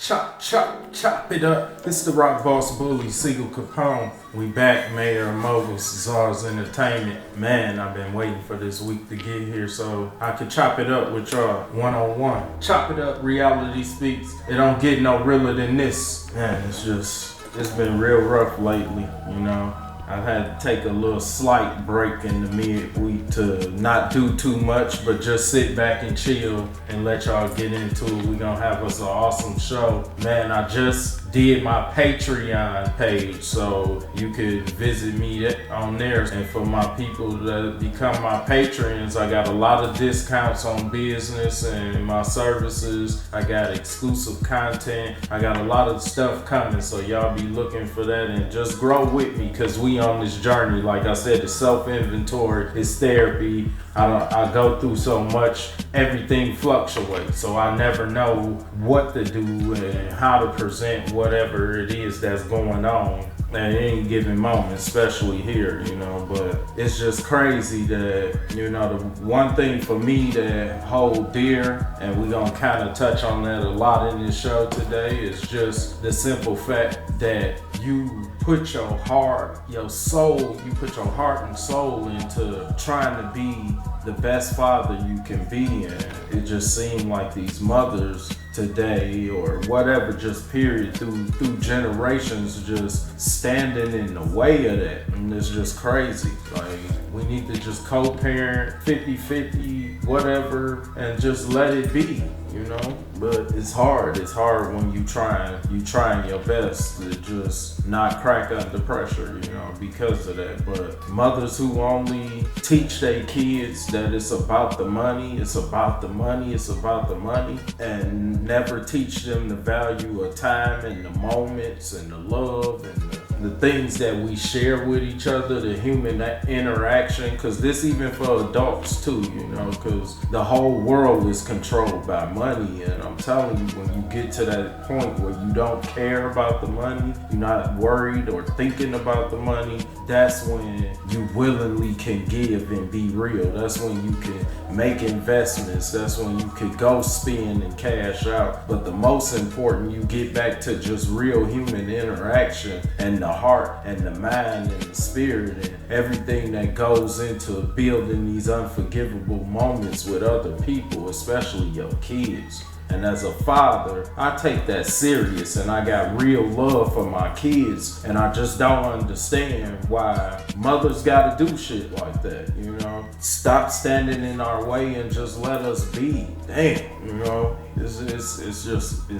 Chop it up. It's the rock boss bully, ENTERTAINMENT-SiegelCapone. We back, Mayor of Moguls. It's ours entertainment. Man, I've been waiting for this week to get here so I could chop it up with y'all one-on-one. Chop it up, reality speaks. It don't get no realer than this. Man, it's been real rough lately, you know. I've had to take a little slight break in the midweek to not do too much, but just sit back and chill and let y'all get into it. We're gonna have us an awesome show. Man, I just did my Patreon page, so you could visit me on there. And for my people that become my patrons, I got a lot of discounts on business and my services. I got exclusive content. I got a lot of stuff coming, so y'all be looking for that and just grow with me, because we on this journey. Like I said, it's self-inventory, it's therapy. I go through so much, everything fluctuates, so I never know what to do and how to present whatever it is that's going on at any given moment, especially here, you know. But it's just crazy that, you know, the one thing for me that hold dear, and we're gonna kind of touch on that a lot in this show today, is just the simple fact that you put your heart, your soul, you put your heart and soul into trying to be the best father you can be. And it just seemed like these mothers today, or whatever, just period, through generations, just standing in the way of that. And it's just crazy. Like, we need to just co-parent 50-50, whatever, and just let it be, you know. But it's hard when you trying your best to just not crack under pressure, you know, because of that. But mothers who only teach their kids that it's about the money, it's about the money, it's about the money, and never teach them the value of time and the moments and the love and the things that we share with each other, the human interaction, because this even for adults too, you know, because the whole world is controlled by money. And I'm telling you, when you get to that point where you don't care about the money, you're not worried or thinking about the money, that's when you willingly can give and be real. That's when you can make investments. That's when you could go spend and cash out. But the most important, you get back to just real human interaction and the heart and the mind and the spirit and everything that goes into building these unforgivable moments with other people, especially your kids. And as a father, I take that serious, and I got real love for my kids, and I just don't understand why mothers gotta do shit like that, you know? Stop standing in our way and just let us be. Damn, you know? It's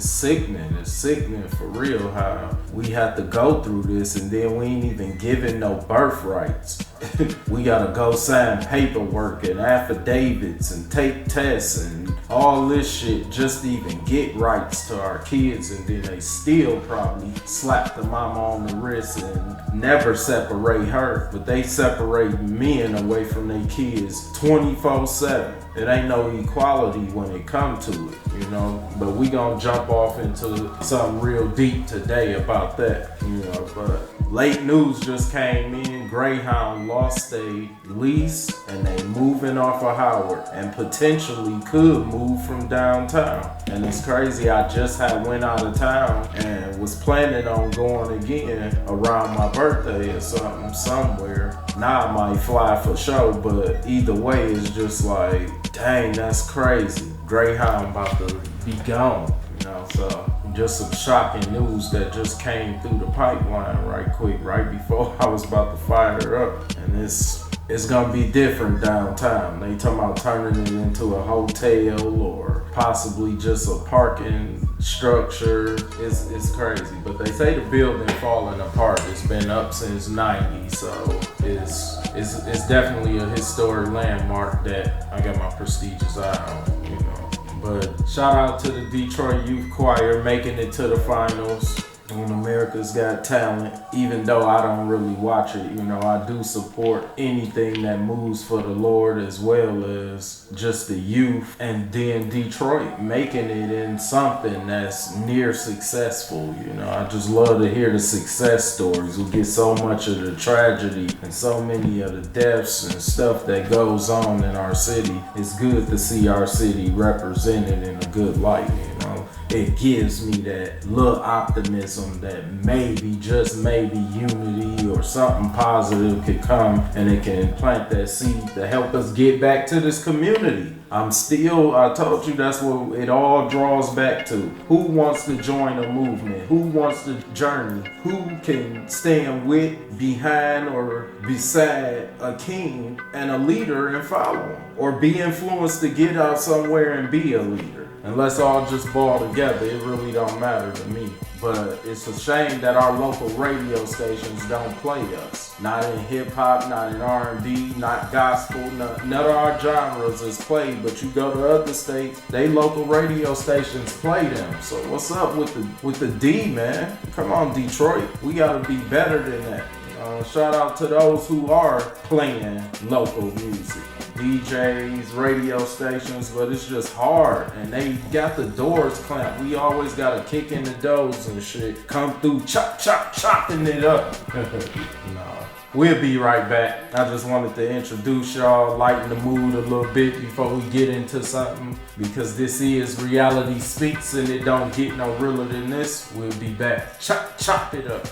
sickening. It's sickening for real how we have to go through this, and then we ain't even given no birthrights. We gotta go sign paperwork and affidavits and take tests and all this shit just to even get rights to our kids, and then they still probably slap the mama on the wrist and never separate her, but they separate men away from their kids 24/7. It ain't no equality when it comes to it, you know. But we gonna jump off into something real deep today about that, you know. But late news just came in. Greyhound lost a lease and they moving off of Howard and potentially could move from downtown. And it's crazy, I just had went out of town and was planning on going again around my birthday or something somewhere. Now I might fly for sure, but either way, it's just like, dang, that's crazy. Greyhound about to be gone, you know. So just some shocking news that just came through the pipeline right quick, right before I was about to fire it up. And it's gonna be different downtown. They talking about turning it into a hotel or possibly just a parking structure. It's crazy, but they say the building falling apart. It's been up since '90, so it's definitely a historic landmark that I got my prestigious eye on, you know. But shout out to the Detroit Youth Choir making it to the finals on America's Got Talent. Even though I don't really watch it, you know, I do support anything that moves for the Lord, as well as just the youth. And then Detroit making it in something that's near successful, you know. I just love to hear the success stories. We get so much of the tragedy and so many of the deaths and stuff that goes on in our city. It's good to see our city represented in a good light, you know. it gives me that little optimism that maybe, just maybe, unity or something positive could come and it can plant that seed to help us get back to this community. I told you that's what it all draws back to. Who wants to join a movement? Who wants to journey? Who can stand with, behind, or beside a king and a leader and follow him? Or be influenced to get out somewhere and be a leader? And let's all just ball together. It really don't matter to me. But it's a shame that our local radio stations don't play us. Not in hip hop, not in R&B, not gospel, none of our genres is played. But you go to other states, they local radio stations play them. So what's up with the D, man? Come on, Detroit. We gotta be better than that. Shout out to those who are playing local music. DJs, radio stations, but it's just hard. And they got the doors clamped. We always gotta kick in the doors and shit. Come through chopping it up. No. We'll be right back. I just wanted to introduce y'all, lighten the mood a little bit before we get into something, because this is Reality Speaks and it don't get no realer than this. We'll be back. Chop it up.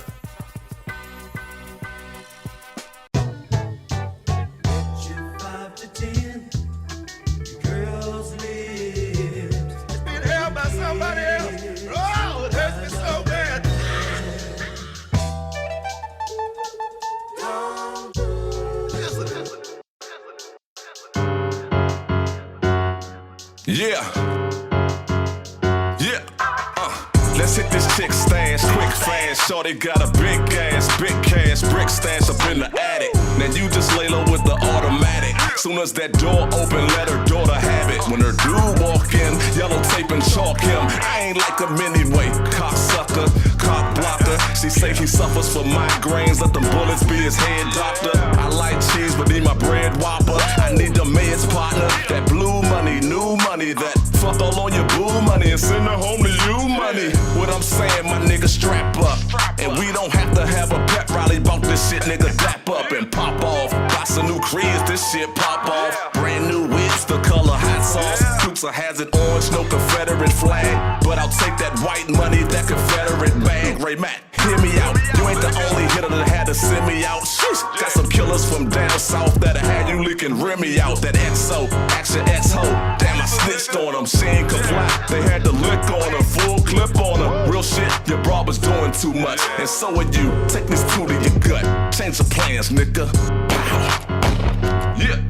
Yeah. Let's hit this chick stance, quick fast. Shorty got a big ass, big cash, brick stash up in the attic. Now you just lay low with the automatic. Soon as that door open, let her daughter have it. When her dude walk in, yellow tape and chalk him. I ain't like him anyway, cocksucker, cock blocker. She say he suffers from migraines, let them bullets be his head doctor. I like cheese, but need my bread whopper. I need the mayor's partner, that blue money, new money, that fuck all on your boo money and send her home to you money. What I'm saying, my nigga, strap up. And we don't have to have a pep rally about this shit, nigga. Dap up and pop off. Buy some new creams, this shit pop off. Brand new whips, the color hot sauce. Dukes a hazard orange, no Confederate flag. But I'll take that white money, that Confederate bag. Ray Matt, hear me out. You ain't the only hitter that had to send me out. Sheesh, got some killers from down south that'll have you leaking Remy out. That XO, action X-ho. Damn, I snitched on them, she ain't comply. They had to lick on her, full clip on her. Real shit, your bra was doing too much. And so would you, take this two to your gut. Change the plans, nigga. Pow. Yeah.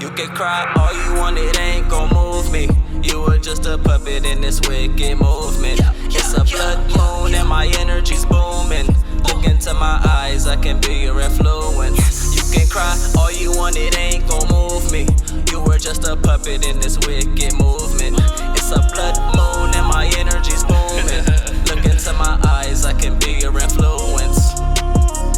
You can cry all you want, it ain't gon' move me. You were just a puppet in this wicked movement. It's a blood moon and my energy's booming. Look into my eyes, I can be your influence. You can cry all you want, it ain't gon' move me. You were just a puppet in this wicked movement. It's a blood moon and my energy's booming. Look into my eyes, I can be your influence.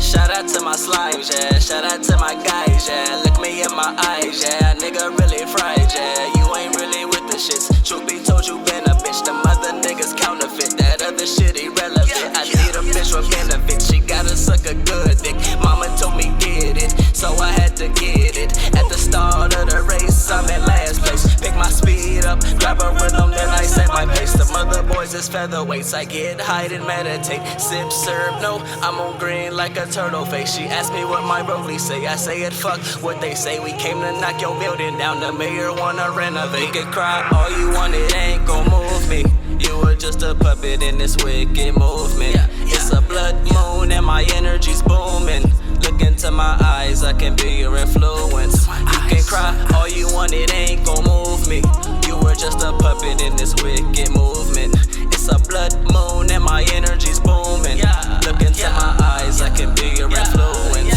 Shout out to my slimes, yeah. Shout out to my guys, yeah. Look me in my eyes, yeah. Nigga really fried, yeah. You ain't really with the shits. Truth be told, you been a bitch. Them other niggas counterfeit. That other shit irrelevant. I need a bitch with benefits. She gotta suck a good dick. Mama told me get it, so I had to get it. At the start of the race, I'm in last place. Pick my speed up, grab a rhythm, then I set my pace. The mother boys is featherweights. I get high and meditate. Sip, serve, no, I'm on green like a turtle face. She asked me what my rollie say. I say it, fuck what they say. We came to knock your building down. The mayor wanna renovate. You can cry all you want, it ain't gon' move me. You were just a puppet in this wicked movement. It's a blood moon and my energy's booming. Look into my eyes, I can be your influence. You can cry all you want, it ain't gon' move me. You were just a puppet in this wicked movement. It's a blood moon and my energy's booming. Look into my eyes, I can be your influence.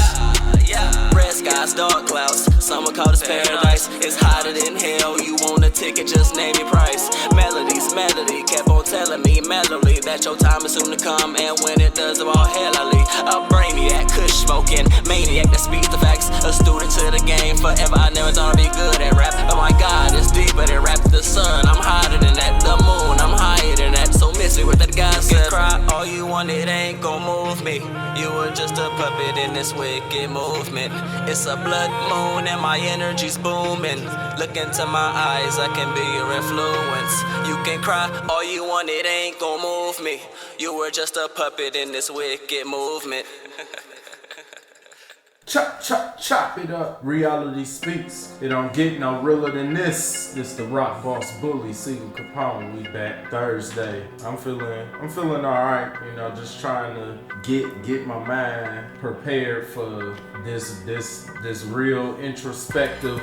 Red skies, dark clouds, summer called us paradise. It's hotter than hell, you want a ticket, just name your price. Melody kept on telling me mellowly that that your time is soon to come, and when it does, about hell I leave. A brainiac, kush smoking, maniac that speaks the facts. A student to the game forever. I never thought I'd be good at rap. Oh my God, it's deeper than rap. The sun, I'm hotter than that. The moon, I'm higher than that. So miss me with that God said. Cry all you want, it ain't gon' move me. You were just a puppet in this wicked movement. It's a blood moon and my energy's booming. Look into my eyes, I can be your influence. You can cry all you want, it ain't gon' move me. You were just a puppet in this wicked movement. Chop, chop, chop it up. Reality speaks. It don't get no realer than this. This the rock boss bully, ENTERTAINMENT. We back Thursday. I'm feeling alright. You know, just trying to get my mind prepared for this real introspective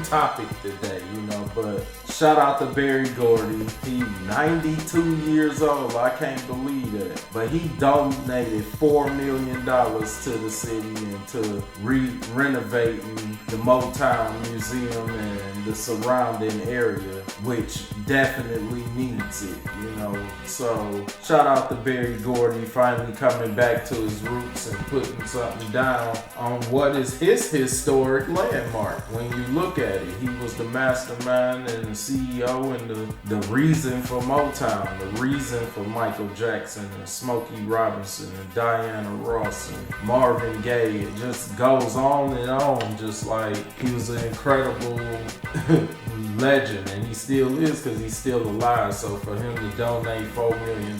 topic today. You know, but shout out to Barry Gordy. He 92 years old. I can't believe that. But he donated $4 million to the city and to renovating the Motown Museum and the surrounding area, which definitely needs it, you know. So shout out to Barry Gordy finally coming back to his roots and putting something down on what is his historic landmark. When you look at it, he was the mastermind and the CEO and the reason for Motown, the reason for Michael Jackson and Smokey Robinson and Diana Ross and Marvin Gaye. It just goes on and on, just like he was an incredible legend, and he still is because he's still alive. So for him to donate $4 million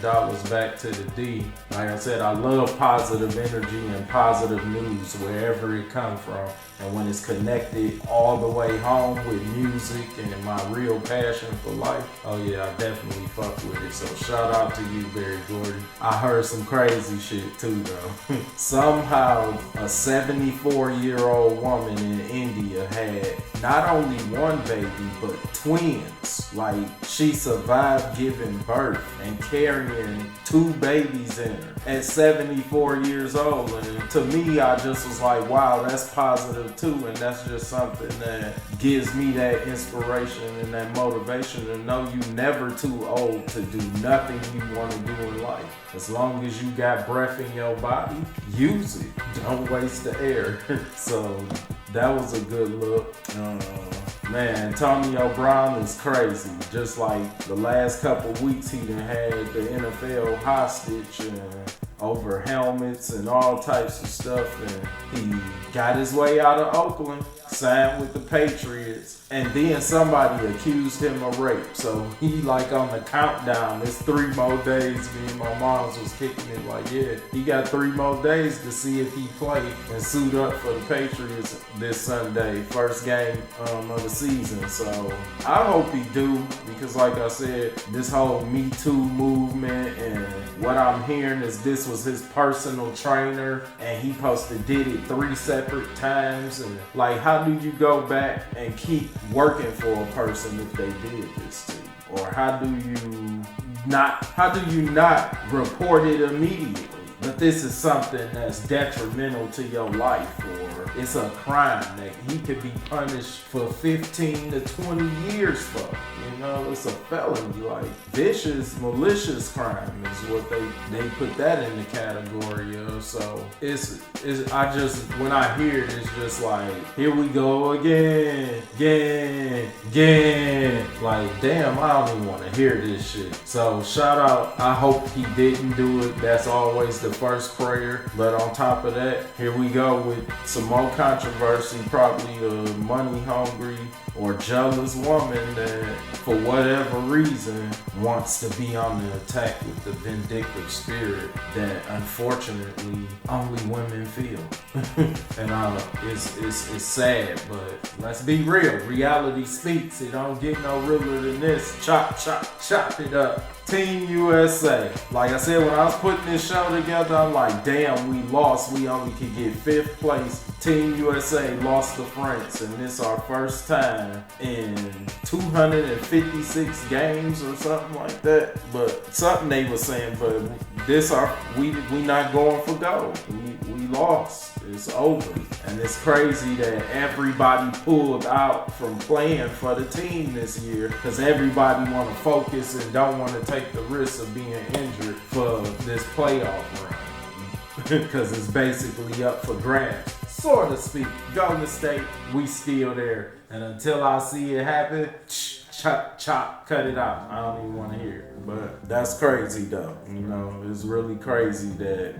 back to the D, like I said, I love positive energy and positive news wherever it comes from. And when it's connected all the way home with music and my real passion for life, oh yeah, I definitely fuck with it. So shout out to you, Barry Gordy. I heard some crazy shit too though. Somehow a 74-year-old woman in India had not only one baby, but twins. Like, she survived giving birth and carrying 2 babies in her at 74 years old. And to me, I just was like, wow, that's positive too. And that's just something that gives me that inspiration and that motivation to know you never too old to do nothing you want to do in life. As long as you got breath in your body, use it. Don't waste the air. So that was a good look. Man, Antonio Brown is crazy. Just like the last couple weeks, he done had the NFL hostage and over helmets and all types of stuff. And he got his way out of Oakland, signed with the Patriots, and then somebody accused him of rape. So he like on the countdown. It's 3 more days. Me and my moms was kicking it like, yeah, he got 3 more days to see if he play and suit up for the Patriots this Sunday, first game of the season. So I hope he do, because like I said, this whole Me Too movement, and what I'm hearing is this was his personal trainer and he did it 3 separate times. And like, how do you go back and keep working for a person if they did this to you? Or how do you not report it immediately? But this is something that's detrimental to your life, or it's a crime that he could be punished for 15 to 20 years for. You know, it's a felony, like vicious, malicious crime is what they put that in the category of. So when I hear it, it's just like, here we go again. Like, damn, I don't even want to hear this shit. So shout out, I hope he didn't do it. That's always the first prayer. But on top of that, here we go with some more controversy, probably a money hungry or jealous woman that for whatever reason wants to be on the attack with the vindictive spirit that unfortunately only women feel. And it's sad, but let's be real. Reality speaks. It don't get no realer than this. Chop it up. Team USA. Like I said, when I was putting this show together, I'm like, damn, we lost. We only could get 5th place. Team USA lost to France, and this our first time in 256 games or something like that. But something they were saying, but we not going for gold. We lost. It's over. And it's crazy that everybody pulled out from playing for the team this year because everybody want to focus and don't want to take the risk of being injured for for this playoff run. Because it's basically up for grabs, so to speak. Golden State, we still there. And until I see it happen, chop, cut it out. I don't even want to hear it. But that's crazy though. You know, it's really crazy that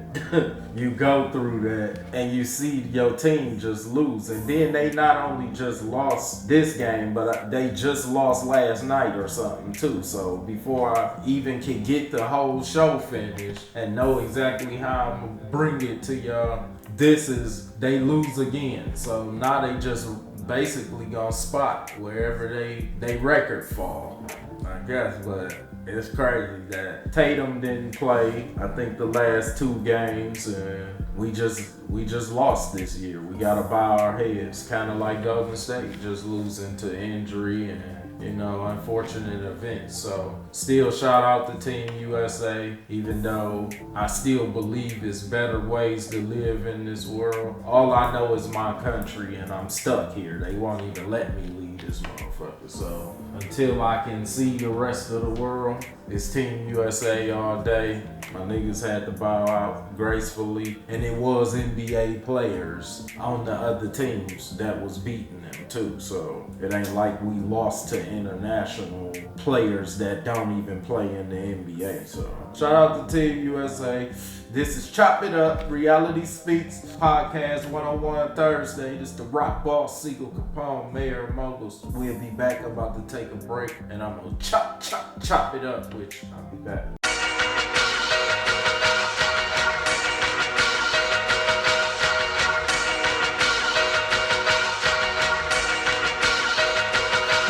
you go through that and you see your team just lose. And then they not only just lost this game, but they just lost last night or something too. So before I even can get the whole show finished and know exactly how I'm gonna bring it to y'all, they lose again. So now they just basically gonna spot wherever they record fall, I guess. But it's crazy that Tatum didn't play, I think, the last 2 games, and we just lost this year. We gotta bow our heads, kind of like Golden State, just losing to injury and, you know, unfortunate events. So still shout out to Team USA, even though I still believe it's better ways to live in this world. All I know is my country and I'm stuck here. They won't even let me leave this motherfucker. So until I can see the rest of the world, it's Team USA all day. My niggas had to bow out gracefully, and it was NBA players on the other teams that was beating them too. So it ain't like we lost to international players that don't even play in the NBA. So shout out to Team USA. This is Chop It Up, Reality Speaks, Podcast 101 Thursday. This is the rock boss, SiegelCapone, Mayor of Moguls. We'll be back. I'm about to take a break, and I'm gonna chop it up, which I'll be back.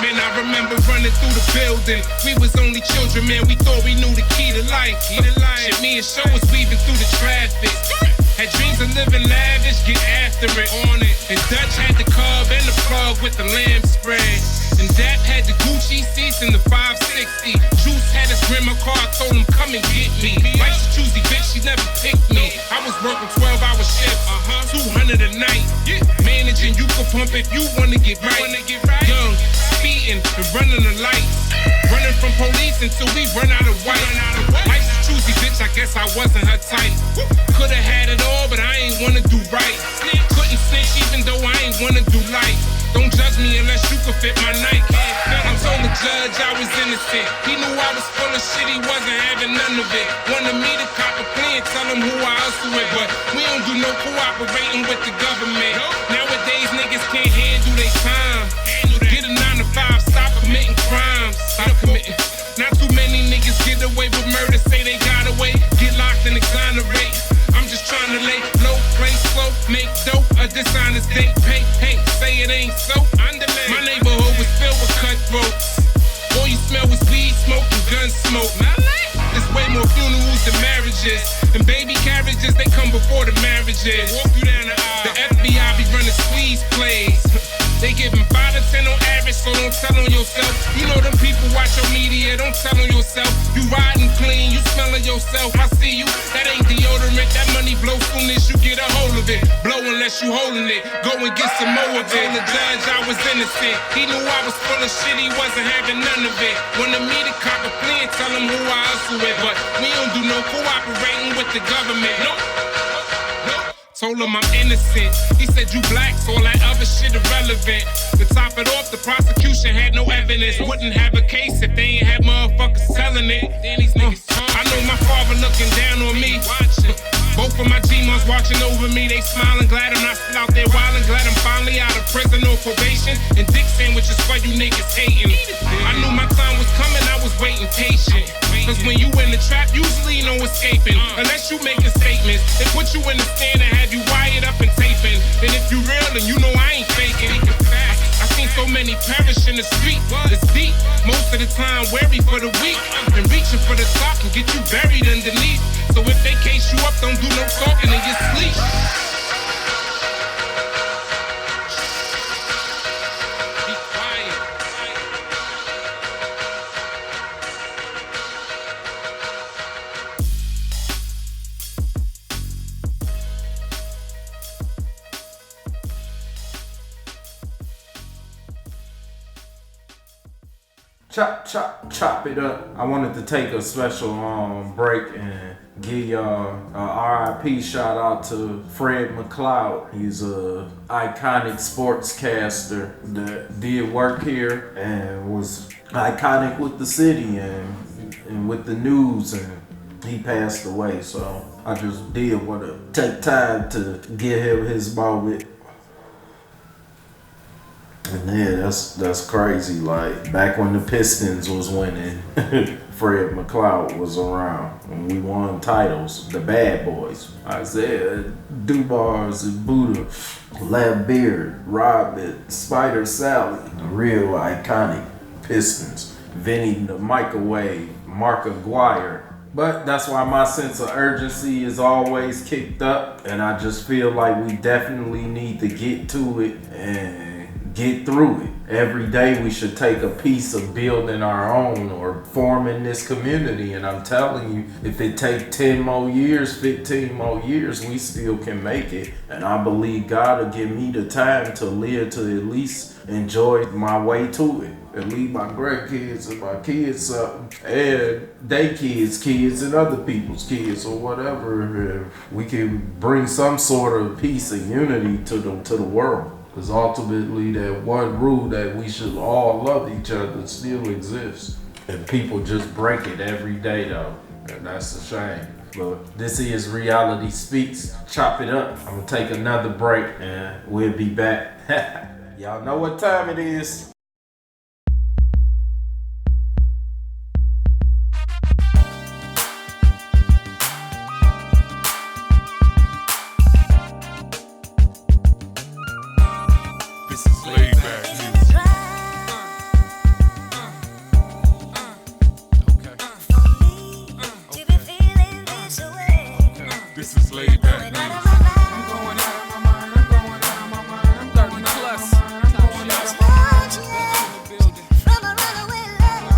Man, I remember running through the building. We was only children, man. We thought we knew the key to life. Shit, me and Show was weaving through the traffic. Had dreams of living lavish, get after it. On it. And Dutch had the cub and the plug with the lamb spread. And Dap had the Gucci seats and the 560. Juice had his grandma car, told him come and get me. Life's a choosy bitch, she never picked me. I was working 12-hour shifts, 200 a night. Managing, you could pump if you wanna get right. Young, speeding and running the lights. Running from police until we run out of white. Life's a choosy bitch, I guess I wasn't her type. Could've had it all, but I ain't wanna do right. Couldn't snitch even though I ain't wanna do life. Don't judge me unless you can fit my Nike. I told the judge I was innocent. He knew I was full of shit, he wasn't having none of it. Wanted me to cop a plea and tell him who I hustle with, but we don't do no cooperating with the government. Nowadays niggas can't handle their time. Get a 9 to 5, stop committing crimes. Stop committing. Not too many niggas get away with murder, say they got away, get locked and exonerate. I'm just trying to lay low, play slow, make dope, a dishonest date, pay, hey, say it ain't so. My neighborhood was filled with cutthroats. All you smell was weed smoke and gun smoke. There's way more funerals than marriages, and baby carriages, they come before the marriages. Walk you down the aisle. The FBI be running squeeze plays. They giving 5 to 10 on average, so don't tell on yourself. You know them people watch your media, don't tell on yourself. You riding clean, you smelling yourself. I see you, that ain't deodorant. That money blow soon as you get a hold of it. Blow unless you holding it. Go and get some more of it. Told the judge I was innocent. He knew I was full of shit, he wasn't having none of it. Wanted me to cop a plea and tell him who I hustle with, but we don't do no cooperating with the government. Nope. Told him I'm innocent. He said you black, so all that other shit irrelevant. To top it off, the prosecution had no evidence. Wouldn't have a case if they ain't had motherfuckers telling it. Then these niggas I know my father looking down on me. Watching. Both of my G-Mons watching over me. They smiling, glad I'm not still out there wildin'. Glad I'm finally out of prison on probation. And dick sandwiches for you niggas hating. I knew my time was coming, I was waiting patient. Cause when you in the trap, usually no escaping. Unless you making statements, they put you in the stand and have you wired up and taping. And if you real and you know I ain't faking. I seen so many perish in the street, it's deep. Most of the time wary for the weak. And reaching for the top can get you buried underneath. So if they case you up, don't do no talking in your sleep. Be quiet. chop it up. I wanted to take a special break and give y'all a RIP shout out to Fred McLeod. He's a iconic sportscaster that did work here and was iconic with the city and with the news, and he passed away. So I just did want to take time to give him his moment. And yeah, that's crazy. Like back when the Pistons was winning, Fred McLeod was around when we won titles. The Bad Boys, Isaiah Dubars and Buddha, Lab Beard, Robin, Spider Sally, the real iconic Pistons. Vinny the Microwave, Mark Aguirre. But that's why my sense of urgency is always kicked up, and I just feel like we definitely need to get to it and get through it. Every day we should take a piece of building our own or forming this community. And I'm telling you, if it takes 10 more years, 15 more years, we still can make it. And I believe God will give me the time to live to at least enjoy my way to it. And leave my grandkids and my kids something, and they kids and other people's kids or whatever. If we can bring some sort of peace and unity to the world. Because ultimately that one rule that we should all love each other still exists. And people just break it every day though. And that's a shame. But this is Reality Speaks. Chop it up. I'm going to take another break and we'll be back. Y'all know what time it is. This is laid back music. I'm going out of my mind. I'm going out of my mind. I'm 30 plus.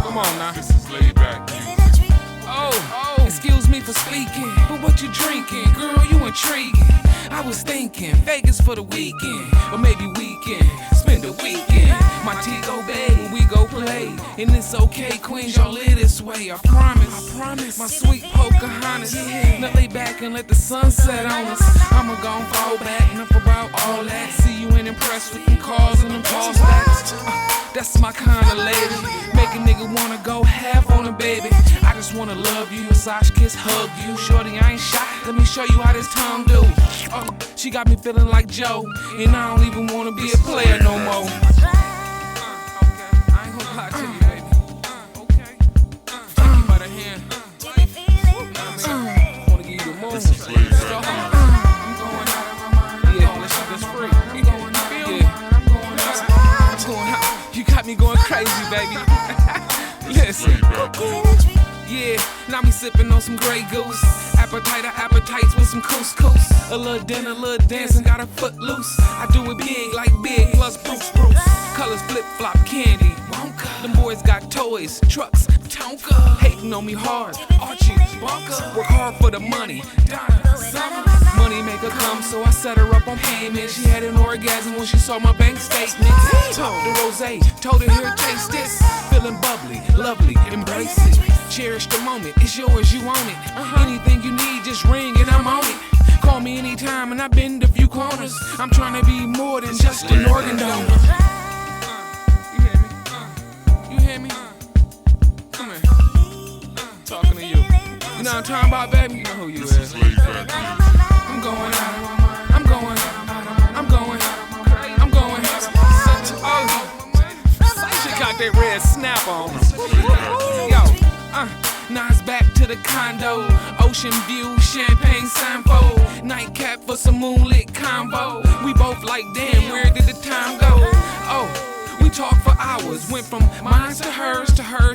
Come on now. This is laid back music. Oh, excuse me for speaking, but what you drinking? Girl, you intriguing. I was thinking Vegas for the weekend, or maybe weekend. Spend the weekend. My tea go bag when we go play. And it's okay, queens, y'all live this way. I promise. My sweet Pocahontas. Now lay back and let the sun set on us. I'ma gon' fall back, enough about all that. See you ain't impressed with them cars and them tall stacks. That's my kind of lady. Make a nigga wanna go half on a baby. I just wanna love you, massage, kiss, hug you. Shorty, I ain't shy. Let me show you how this tongue do. Oh, she got me feeling like Joe, and I don't even wanna be a player no more. I ain't gonna lie to you, baby. Okay. Take you by the hand. Wanna give you the moon. I'm going out of my mind. Yeah, let's shit this free. I'm going out. You got me going crazy, baby. Listen. Yeah, now me sipping on some Grey Goose. Appetites with some couscous. A little dinner, a little dancing, got her foot loose. I do it big like big, plus Bruce. Colors flip-flop, candy, Wonka. Them boys got toys, trucks, Tonka. Hating on me hard, Archie, Bonka. Work hard for the money, Donna, Summer. Money make her come, so I set her up on payment. She had an orgasm when she saw my bank statement. Told the rosé, told her here, taste this. Feeling bubbly, lovely, embrace it. Cherish the moment, it's yours, you own it. Anything you need, just ring and I'm on it. Call me anytime and I've been to few corners. I'm trying to be more than just an organ donor. You hear me? Come here. Talking to you. You know what I'm talking about, baby? You know who you is. I'm going out of my mind. I'm going she got that red snap on her. Yo. Now it's back to the condo. Ocean view, champagne signfold. Nightcap for some moonlit combo. We both like, damn, where did the time go? Oh, we talk for hours. Went from mine to hers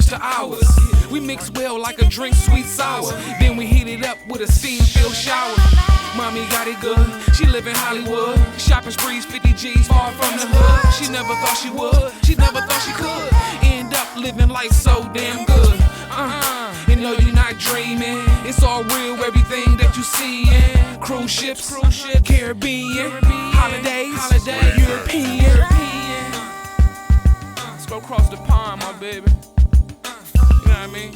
to ours. We mix well like a drink, sweet sour. Then we heat it up with a steam-filled shower. Mommy got it good, she live in Hollywood. Shopping sprees, 50 G's, far from the hood. She never thought she would, she never thought she could. End up living life so damn good. And no, you're not dreaming. It's all real, everything that you see in. Cruise ships, Caribbean, holidays, European. Let's go across the pond, my baby. what I mean?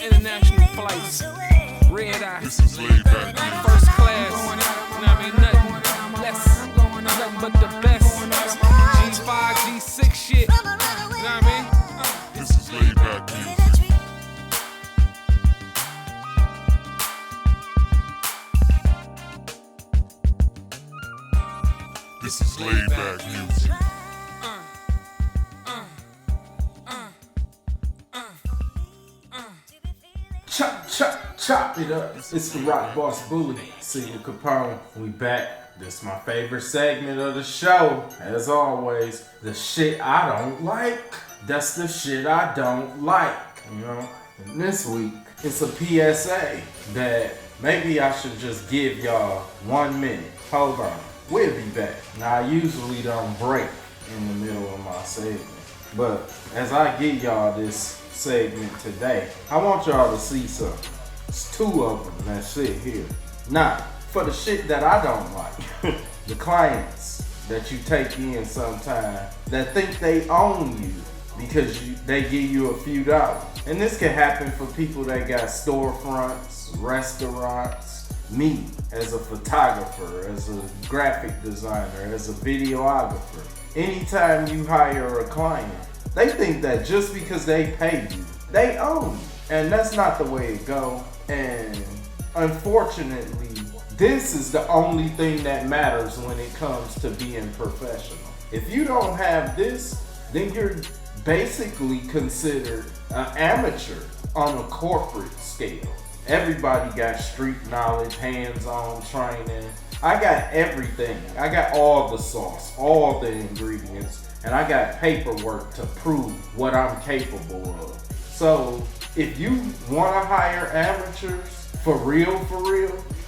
International flights, red eye, This is laid back music. first class, you know what I mean? Nothing less, nothing but the best. G5, G6 shit, you know what I mean? This is laid back music. This is laid back music. Chop it up. It's the Rock Boss Bully, SiegelCapone. We back. This is my favorite segment of the show. As always, the shit I don't like. That's the shit I don't like. You know? And this week, it's a PSA that maybe I should just give y'all 1 minute. Hold on. We'll be back. Now, I usually don't break in the middle of my segment. But as I give y'all this segment today, I want y'all to see something. It's 2 of them that sit here. Now, for the shit that I don't like, the clients that you take in sometimes that think they own you because they give you a few dollars. And this can happen for people that got storefronts, restaurants, me as a photographer, as a graphic designer, as a videographer. Anytime you hire a client, they think that just because they pay you, they own you. And that's not the way it goes. And unfortunately, this is the only thing that matters when it comes to being professional. If you don't have this, then you're basically considered an amateur on a corporate scale. Everybody got street knowledge, hands-on training. I got everything. I got all the sauce, all the ingredients, and I got paperwork to prove what I'm capable of. So if you want to hire amateurs, for real,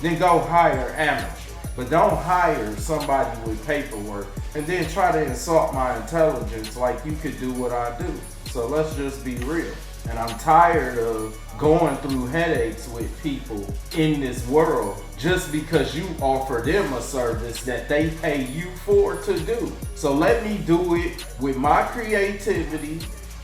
then go hire amateurs. But don't hire somebody with paperwork and then try to insult my intelligence like you could do what I do. So let's just be real. And I'm tired of going through headaches with people in this world just because you offer them a service that they pay you for to do. So let me do it with my creativity,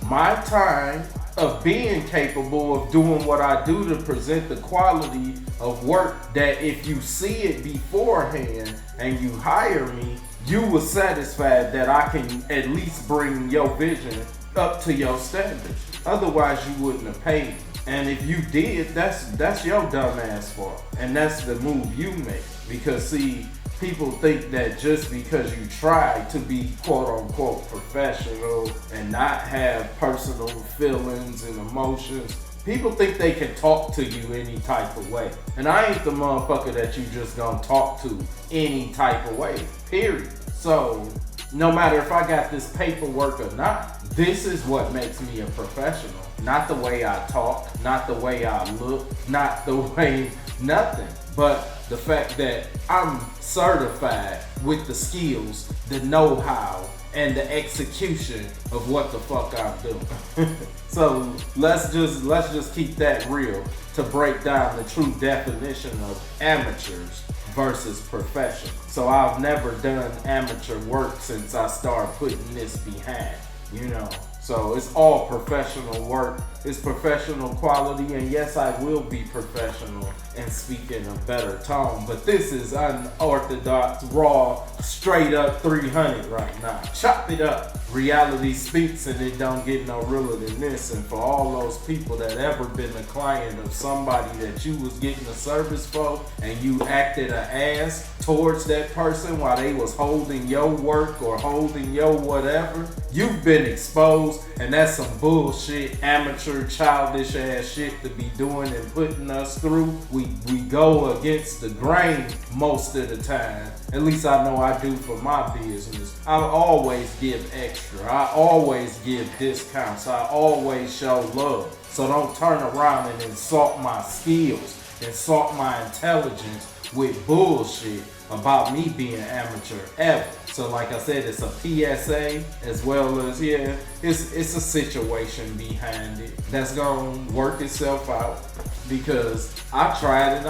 my time, of being capable of doing what I do to present the quality of work that if you see it beforehand and you hire me, you were satisfied that I can at least bring your vision up to your standards. Otherwise, you wouldn't have paid me. And if you did, that's your dumb ass fault. And that's the move you make. Because see, people think that just because you try to be quote unquote professional and not have personal feelings and emotions, people think they can talk to you any type of way. And I ain't the motherfucker that you just gonna talk to any type of way, period. So no matter if I got this paperwork or not, this is what makes me a professional. Not the way I talk, not the way I look, not the way nothing, but the fact that I'm certified with the skills, the know-how, and the execution of what the fuck I'm doing. So let's just keep that real to break down the true definition of amateurs versus professional. So I've never done amateur work since I started putting this behind, you know. So it's all professional work. It's professional quality, and yes, I will be professional and speak in a better tone. But this is unorthodox, raw, straight up 300 right now. Chop it up. Reality speaks, and it don't get no realer than this. And for all those people that ever been a client of somebody that you was getting a service for, and you acted an ass towards that person while they was holding your work or holding your whatever, you've been exposed, and that's some bullshit, amateur, childish ass shit to be doing and putting us through. We go against the grain most of the time. At least I know I do for my business. I always give extra. I always give discounts. I always show love. So don't turn around and insult my skills, insult my intelligence with bullshit about me being amateur ever. So like I said, it's a PSA as well as, yeah, it's a situation behind it that's gonna work itself out, because I tried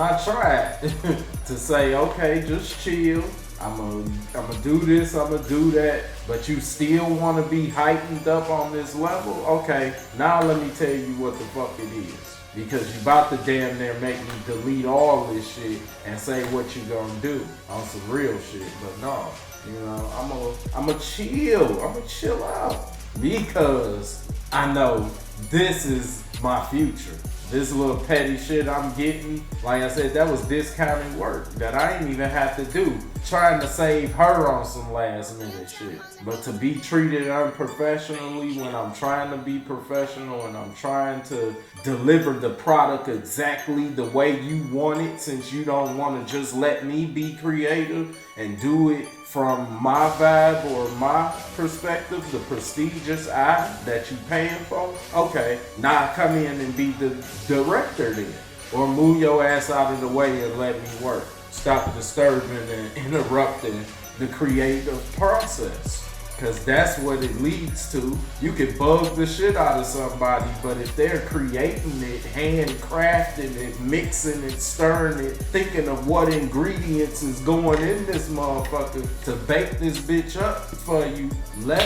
to say, okay, just chill. I'ma do this, I'ma do that, but you still want to be heightened up on this level? Okay, now let me tell you what the fuck it is. Because you about to damn near make me delete all this shit and say what you gonna do on some real shit. But no, you know, I'ma chill out. Because I know this is my future. This little petty shit I'm getting, like I said, that was discounted work that I didn't even have to do. Trying to save her on some last minute shit. But to be treated unprofessionally when I'm trying to be professional and I'm trying to deliver the product exactly the way you want it, since you don't want to just let me be creative and do it from my vibe or my perspective, the prestigious eye that you paying for, okay, now come in and be the director then. Or move your ass out of the way and let me work. Stop disturbing and interrupting the creative process. Because that's what it leads to. You can bug the shit out of somebody, but if they're creating it, handcrafting it, mixing it, stirring it, thinking of what ingredients is going in this motherfucker to bake this bitch up for you, let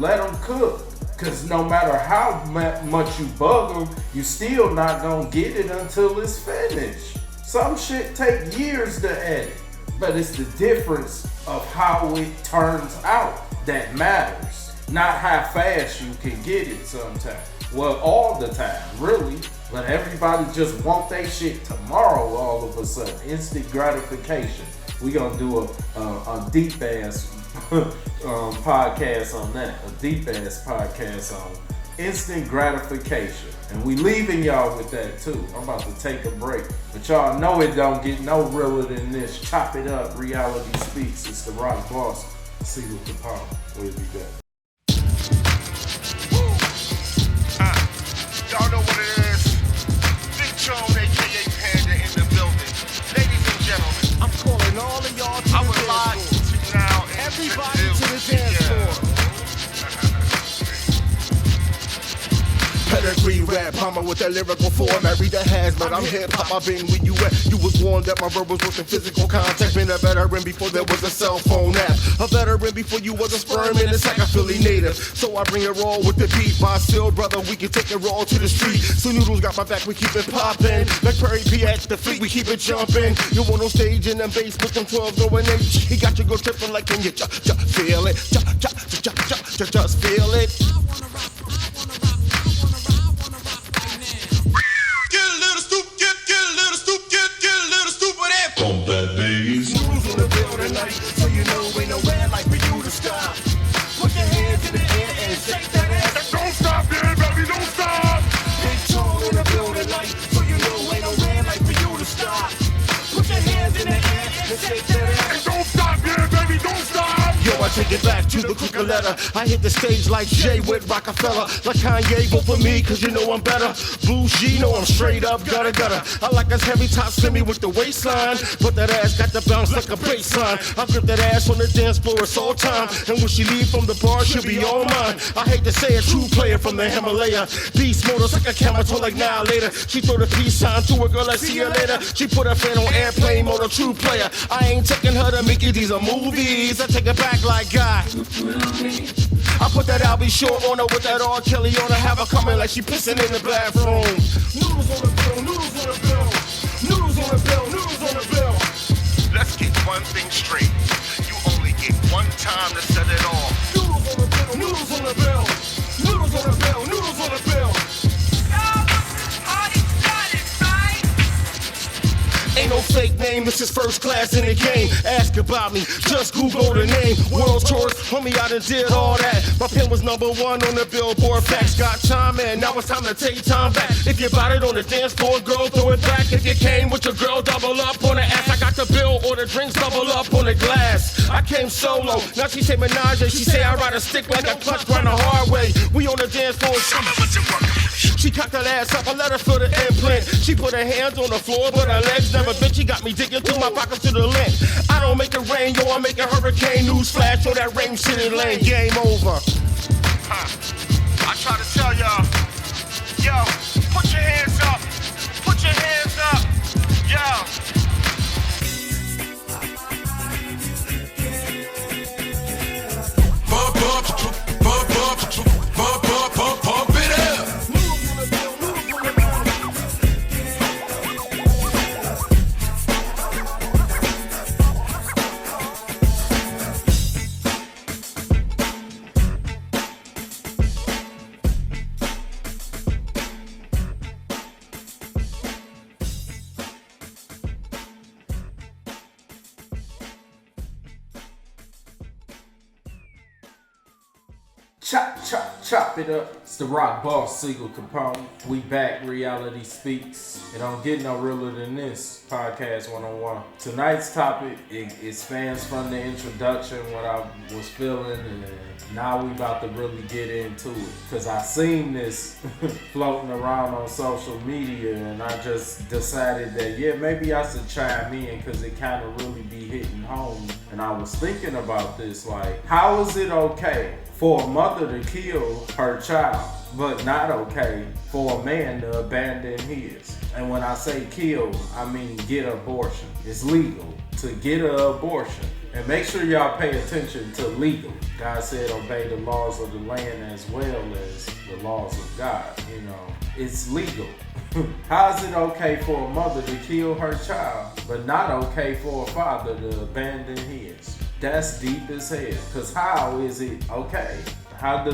them cook. Because no matter how much you bug them, you still not gonna get it until it's finished. Some shit take years to edit, but it's the difference of how it turns out that matters, not how fast you can get it sometimes. Well, all the time, really. But everybody just want their shit tomorrow all of a sudden. Instant gratification. We gonna do a deep ass podcast on that. A deep ass podcast on instant gratification. And we leaving y'all with that too. I'm about to take a break. But y'all know it don't get no realer than this. Chop it up. Reality speaks. It's the rock boss, SiegelCapone. We'll be back. Y'all know what it is. Big Chone, aka Panda, in the building. Ladies and gentlemen, I'm calling all of y'all to I the would like dance floor. to now Everybody to the introduce dance floor. Pedigree rap, Palmer with that lyrical form. Married to Hazmat, I'm hip-hop, I've been where you at. You was warned that my verbals was in physical contact. Been a veteran before there was a cell phone app. A veteran before you was a sperm in a sack of Philly native. So I bring it raw with the beat. My still brother, we can take it raw to the street. So Noodles got my back, we keep it poppin'. Like Perry P at the fleet, we keep it jumpin'. You want on stage in them bass with them 12 going H. He got you go trippin' like can you just feel it? Just feel it. Pump that bass. Noodles on the building night, so you know ain't nowhere like for you to stop. Put your hands in the air and shake that ass. don't stop, yeah, baby, don't stop. Big Chone in the building night, so you know ain't nowhere like for you to stop. Put your hands in the air and shake that ass. Don't stop, yeah, baby, don't stop. Yo, I take it back to the quicker letter. I hit the stage like Jay with Rockefeller. Like Kanye, vote for me, cause you know I'm better. Blue G, know I'm straight up gutter. I like us heavy top semi with the waistline. But that ass got to bounce like a baseline. I grip that ass on the dance floor, it's all time. And when she leave from the bar, she'll be all mine. I hate to say a true player from the Himalaya. Beast motors like a camera told like now later. She throw the peace sign to her girl, I see you later. She put her fan on airplane mode, a true player. I ain't taking her to Mickey, these are movies. I take it back like God. I put that Albie short on her with that R. Kelly on her. Have her coming like she pissing in the bathroom. Noodles on the bill, noodles on the bill. Noodles on the bill, noodles on the bill. Let's get one thing straight. You only get one time to set it off. Noodles on the bill, noodles on the bill. Noodles on the bill, noodles on the bill. Ain't no fake name, this is first class in the game. Ask about me, just Google the name. World tours, homie, I done did all that. My pen was #1 on the Billboard facts. Got time in, now it's time to take time back. If you bought it on the dance floor, girl, throw it back. If you came with your girl, double up on the ass. I got the bill or the drinks, double up on the glass. I came solo, now she say menage. She say I ride a stick like a clutch, run the hard way. We on the dance floor, she cocked her ass up, I let her feel the implant. She put her hands on the floor, but her legs never bent. She got me digging through my pockets to the length. I don't make it rain, yo, I make a hurricane. Newsflash, so that rain shit in lane. Game over. I try to tell y'all, yo, put your hands up. Put your hands up. Yo. Chop it up. It's the rock boss, SiegelCapone. We back, reality speaks. It don't get no realer than this. Podcast 101. Tonight's topic it spans from the introduction, what I was feeling, and now we about to really get into it. Cause I seen this floating around on social media, and I just decided that maybe I should chime in, cause it kind of really be hitting home. And I was thinking about this, like, how is it okay for a mother to kill her child, but not okay for a man to abandon his? And when I say kill, I mean get an abortion. It's legal to get an abortion. And make sure y'all pay attention to legal. God said obey the laws of the land as well as the laws of God. You know, it's legal. How is it okay for a mother to kill her child, but not okay for a father to abandon his? That's deep as hell. Cause how is it okay? How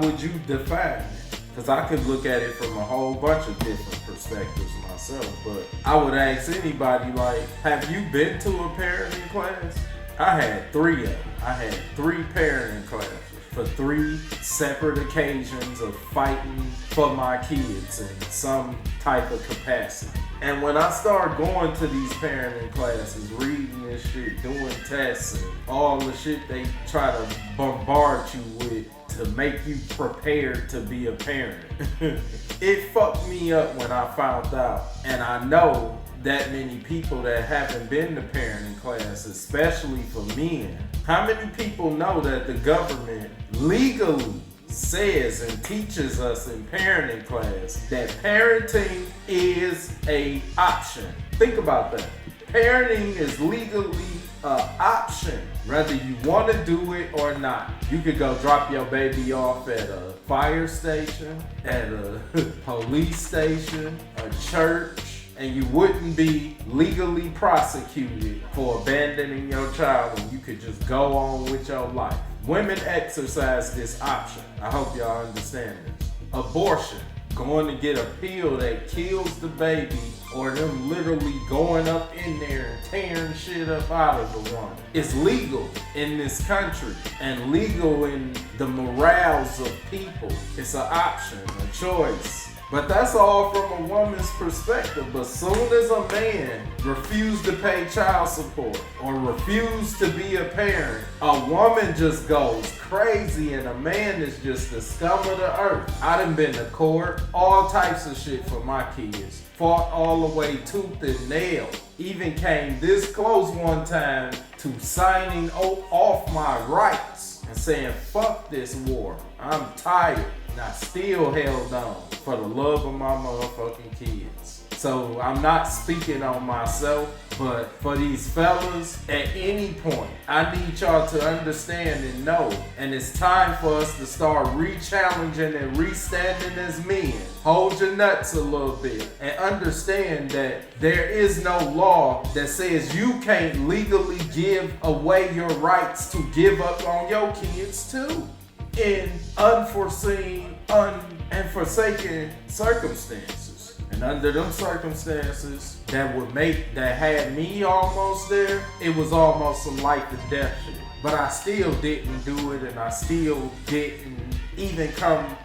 would you define it? Cause I could look at it from a whole bunch of different perspectives myself. But I would ask anybody, like, have you been to a parenting class? I had 3 of them. I had 3 parenting classes for 3 separate occasions of fighting for my kids in some type of capacity. And when I started going to these parenting classes, reading this shit, doing tests, and all the shit they try to bombard you with to make you prepared to be a parent, it fucked me up when I found out. And I know that many people that haven't been to parenting class, especially for men. How many people know that the government legally says and teaches us in parenting class that parenting is an option? Think about that. Parenting is legally an option, whether you want to do it or not. You could go drop your baby off at a fire station, at a police station, a church, and you wouldn't be legally prosecuted for abandoning your child, and you could just go on with your life. Women exercise this option. I hope y'all understand this. Abortion, going to get a pill that kills the baby, or them literally going up in there and tearing shit up out of the woman. It's legal in this country and legal in the morals of people. It's an option, a choice. But that's all from a woman's perspective. But soon as a man refused to pay child support or refused to be a parent, a woman just goes crazy and a man is just the scum of the earth. I done been to court, all types of shit for my kids. Fought all the way tooth and nail. Even came this close one time to signing off my rights and saying, fuck this war. I'm tired. And I still held on for the love of my motherfucking kids. So I'm not speaking on myself, but for these fellas, at any point, I need y'all to understand and know. And it's time for us to start re-challenging and re-standing as men. Hold your nuts a little bit and understand that there is no law that says you can't legally give away your rights to give up on your kids too, in unforeseen, and forsaken circumstances. And under them circumstances that had me almost there, it was almost some life and death shit. But I still didn't do it, and I still didn't even come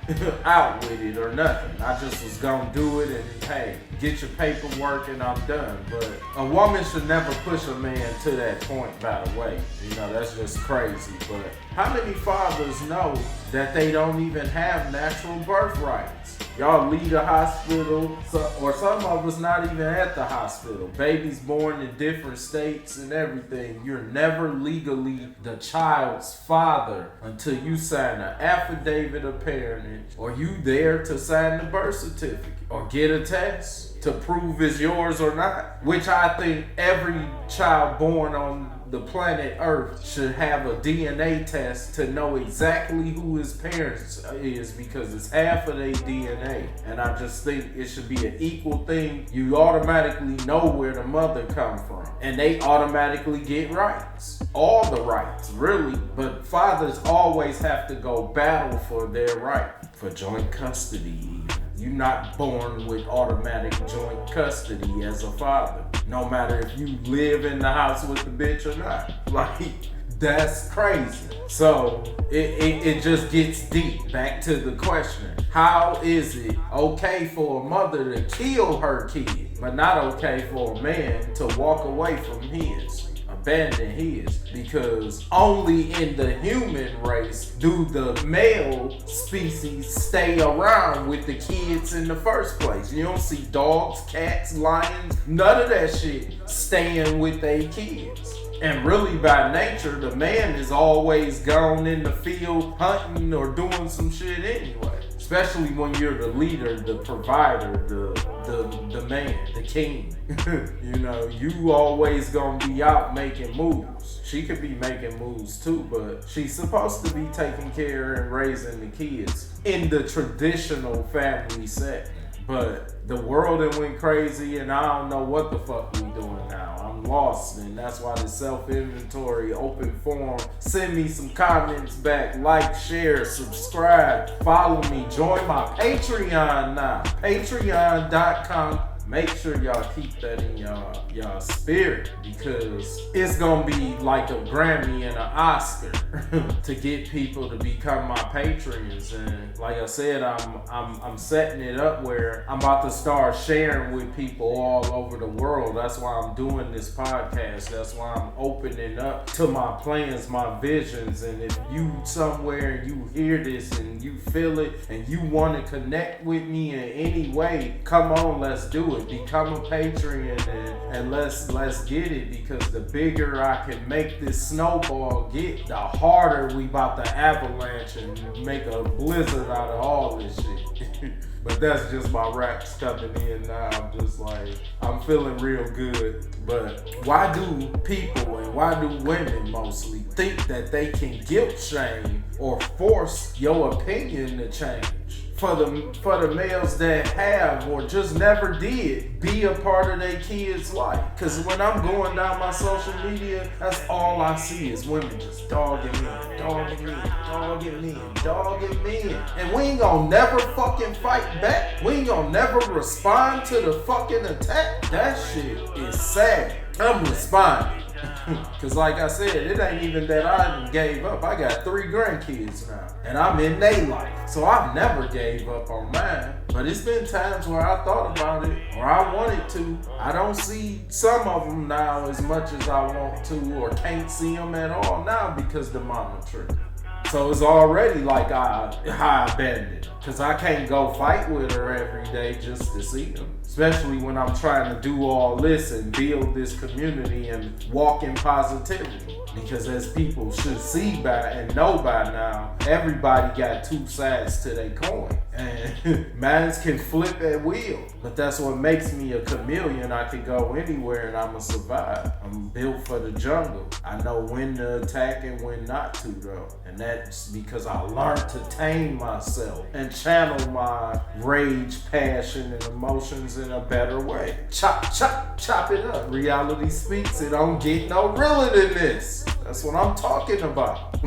out with it or nothing. I just was gonna do it and hey, get your paperwork and I'm done. But a woman should never push a man to that point, by the way. You know, that's just crazy. But how many fathers know that they don't even have natural birth rights? Y'all leave the hospital, or some of us not even at the hospital. Babies born in different states and everything. You're never legally the child's father until you sign an affidavit of parentage, or you there to sign the birth certificate, or get a test to prove it's yours or not. Which I think every child born on the planet Earth should have a DNA test to know exactly who his parents is, because it's half of their DNA. And I just think it should be an equal thing. You automatically know where the mother come from, and they automatically get rights. All the rights, really. But fathers always have to go battle for their right, for joint custody. You're not born with automatic joint custody as a father, no matter if you live in the house with the bitch or not. Like, That's crazy. So it just gets deep. Back to the question. How is it okay for a mother to kill her kid, but not okay for a man to walk away from his? Abandon his, because only in the human race do the male species stay around with the kids in the first place. You don't see dogs, cats, lions, none of that shit staying with their kids. And really, by nature, the man is always gone in the field hunting or doing some shit anyway. Especially when you're the leader, the provider, the man, the king. You know, you always gonna be out making moves. She could be making moves too, but she's supposed to be taking care and raising the kids in the traditional family setting. But the world done went crazy, and I don't know what the fuck we doing now. I'm lost, and that's why the self-inventory open forum. Send me some comments back, like, share, subscribe, follow me, join my Patreon now. Patreon.com. Make sure y'all keep that in y'all spirit, because it's gonna be like a Grammy and an Oscar to get people to become my patrons. And like I said, I'm setting it up where I'm about to start sharing with people all over the world. That's why I'm doing this podcast. That's why I'm opening up to my plans, my visions. And if you somewhere and you hear this and you feel it and you want to connect with me in any way, come on, let's do it. Become a Patreon and let's get it, because the bigger I can make this snowball get, the harder we about to avalanche and make a blizzard out of all this shit. But that's just my raps coming in now. I'm just like, I'm feeling real good. But why do people, and why do women mostly, think that they can guilt shame or force your opinion to change? For the males that have or just never did be a part of their kids' life. Because when I'm going down my social media, that's all I see is women just dogging me, dogging me, dogging me, dogging me. And we ain't gonna never fucking fight back. We ain't gonna never respond to the fucking attack. That shit is sad. I'm responding. Cause like I said, it ain't even that I gave up. I got 3 grandkids now, and I'm in their life. So I've never gave up on mine. But it's been times where I thought about it, or I wanted to. I don't see some of them now as much as I want to, or can't see them at all now because the mama tripped. So it's already like I abandoned, because I can't go fight with her every day just to see them. Especially when I'm trying to do all this and build this community and walk in positivity. Because as people should see by and know by now, everybody got 2 sides to their coin. And mine can flip at will. But that's what makes me a chameleon. I can go anywhere and I'ma survive. I'm built for the jungle. I know when to attack and when not to, though. And that's because I learned to tame myself and channel my rage, passion, and emotions in a better way. Chop, chop, chop it up. Reality speaks. It don't get no realer than this. That's what I'm talking about.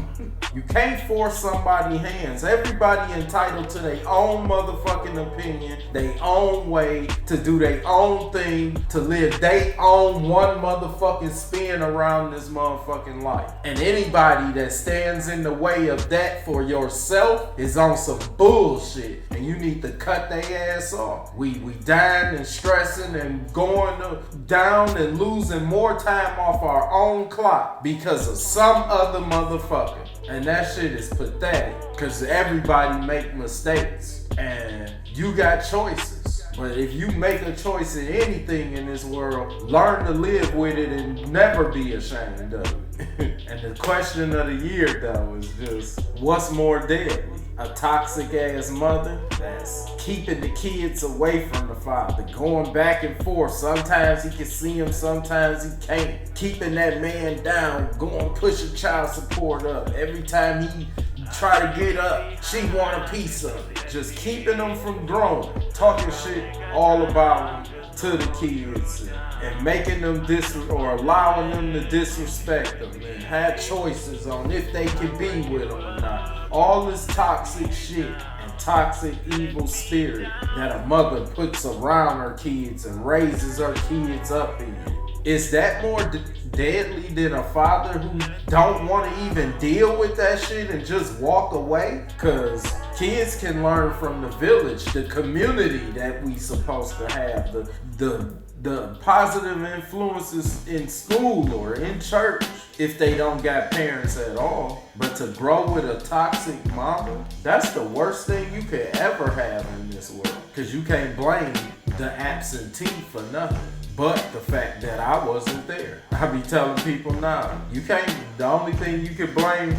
You can't force somebody's hands. Everybody entitled to their own motherfucking opinion, their own way to do their own thing, to live their own one motherfucking spin around this motherfucking life. And anybody that stands in the way of that for yourself is on some bullshit, and you need to cut their ass off. We dying and stressing and going down and losing more time off our own clock because of some other motherfucker. And that shit is pathetic, because everybody make mistakes and you got choices. But if you make a choice in anything in this world, learn to live with it and never be ashamed of it. And the question of the year, though, is just, what's more deadly? A toxic ass mother that's keeping the kids away from the father, going back and forth. Sometimes he can see him, sometimes he can't. Keeping that man down, going pushing child support up. Every time he try to get up, she want a piece of it. Just keeping them from growing, talking shit all about them to the kids, and making them or allowing them to disrespect them, and have choices on if they can be with them or not. All this toxic shit and toxic evil spirit that a mother puts around her kids and raises her kids up in. is that more deadly than a father who don't want to even deal with that shit and just walk away? Cause kids can learn from the village, the community that we supposed to have, the positive influences in school or in church if they don't got parents at all. But to grow with a toxic mama, that's the worst thing you could ever have in this world. Cause you can't blame the absentee for nothing but the fact that I wasn't there. I be telling people, nah, you can't, the only thing you can blame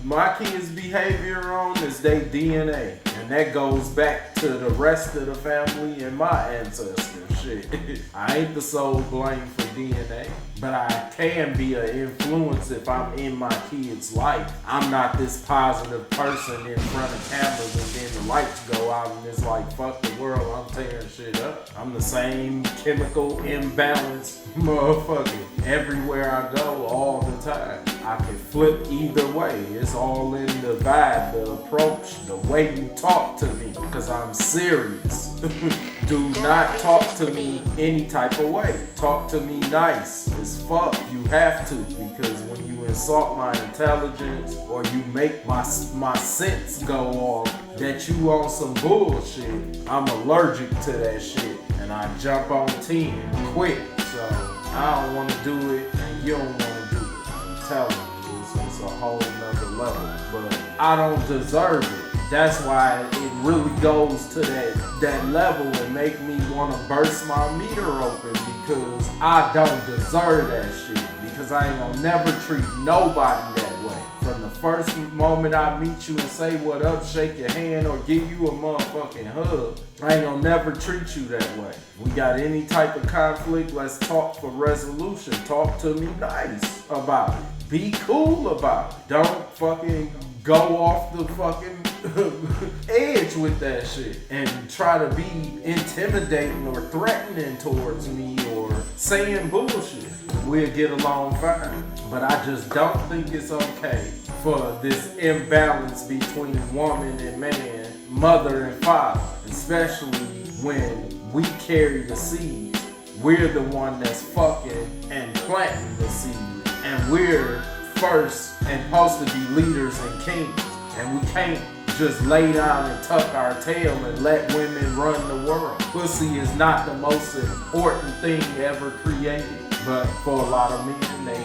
my kids' behavior on is their DNA. And that goes back to the rest of the family and my ancestors. Shit. I ain't the sole blame for DNA, but I can be an influence if I'm in my kid's life. I'm not this positive person in front of cameras and then the lights go out and it's like, fuck the world, I'm tearing shit up. I'm the same chemical imbalance motherfucker everywhere I go all the time. I can flip either way. It's all in the vibe, the approach, the way you talk to me, because I'm serious. Do not talk to me any type of way. Talk to me nice as fuck. You have to, because when you insult my intelligence or you make my sense go off that you on some bullshit, I'm allergic to that shit and I jump on 10 quick. So I don't want to do it and you don't want to do it. I'm telling you, it's a whole nother level, but I don't deserve it. That's why it really goes to that level and make me want to burst my meter open, because I don't deserve that shit. Because I ain't gonna never treat nobody that way. From the first moment I meet you and say what up, shake your hand, or give you a motherfucking hug, I ain't gonna never treat you that way. We got any type of conflict, let's talk for resolution. Talk to me nice about it. Be cool about it. Don't fucking go off the fucking edge with that shit and try to be intimidating or threatening towards me or saying bullshit. We'll get along fine. But I just don't think it's okay for this imbalance between woman and man, mother and father, especially when we carry the seed. We're the one that's fucking and planting the seed, and we're first and supposed to be leaders and kings, and we can't just lay down and tuck our tail and let women run the world. Pussy is not the most important thing ever created, but for a lot of men, they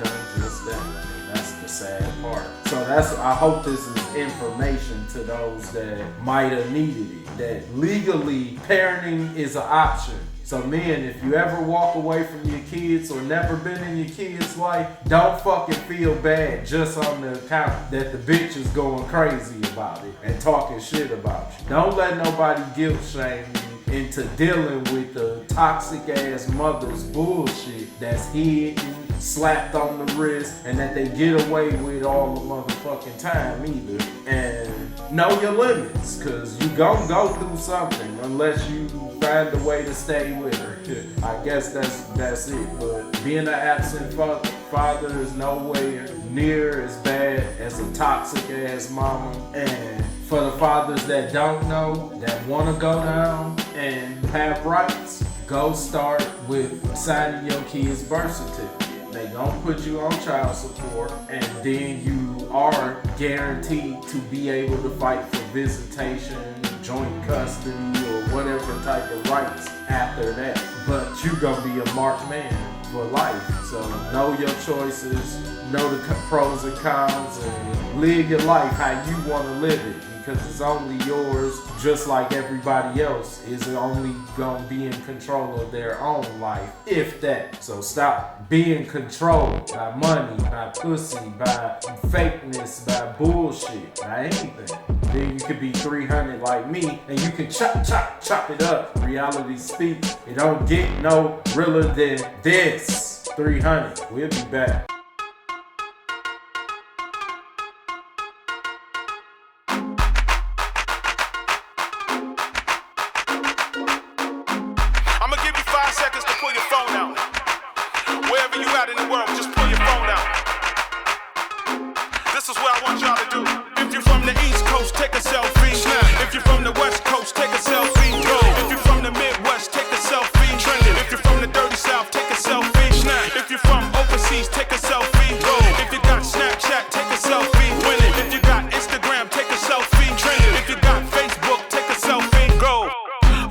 done just that. And that's the sad part. So I hope this is information to those that might have needed it, that legally parenting is an option. So men, if you ever walk away from your kids or never been in your kids' life, don't fucking feel bad just on the account that the bitch is going crazy about it and talking shit about you. Don't let nobody guilt shame you into dealing with the toxic ass mother's bullshit that's hidden, slapped on the wrist, and that they get away with all the motherfucking time either. And know your limits, cause you gon' go through something unless you find a way to stay with her. I guess that's it. But being an absent father is nowhere near as bad as a toxic ass mama. And for the fathers that don't know, that want to go down and have rights, go start with signing your kid's birth certificate. They gon' put you on child support, and then you are guaranteed to be able to fight for visitation, joint custody, or whatever type of rights after that. But you gonna be a marked man for life. So know your choices, know the pros and cons, and live your life how you want to live it. Because it's only yours, just like everybody else is only gonna be in control of their own life, if that. So stop being controlled by money, by pussy, by fakeness, by bullshit, by anything. Then you could be 300 like me, and you can chop it up. Reality speaks, it don't get no realer than this. 300. We'll be back. In the world, just pull your phone out. This is what I want y'all to do. If you're from the East Coast, take a selfie. If you're from the West Coast, take a selfie. If you're from the Midwest, take a selfie. If you're from the dirty South, take a selfie. overseas, take a selfie. Go. If you got Snapchat, take a selfie. Win it. If you got Instagram, take a selfie. Trend it. If you got Facebook, take a selfie. Go.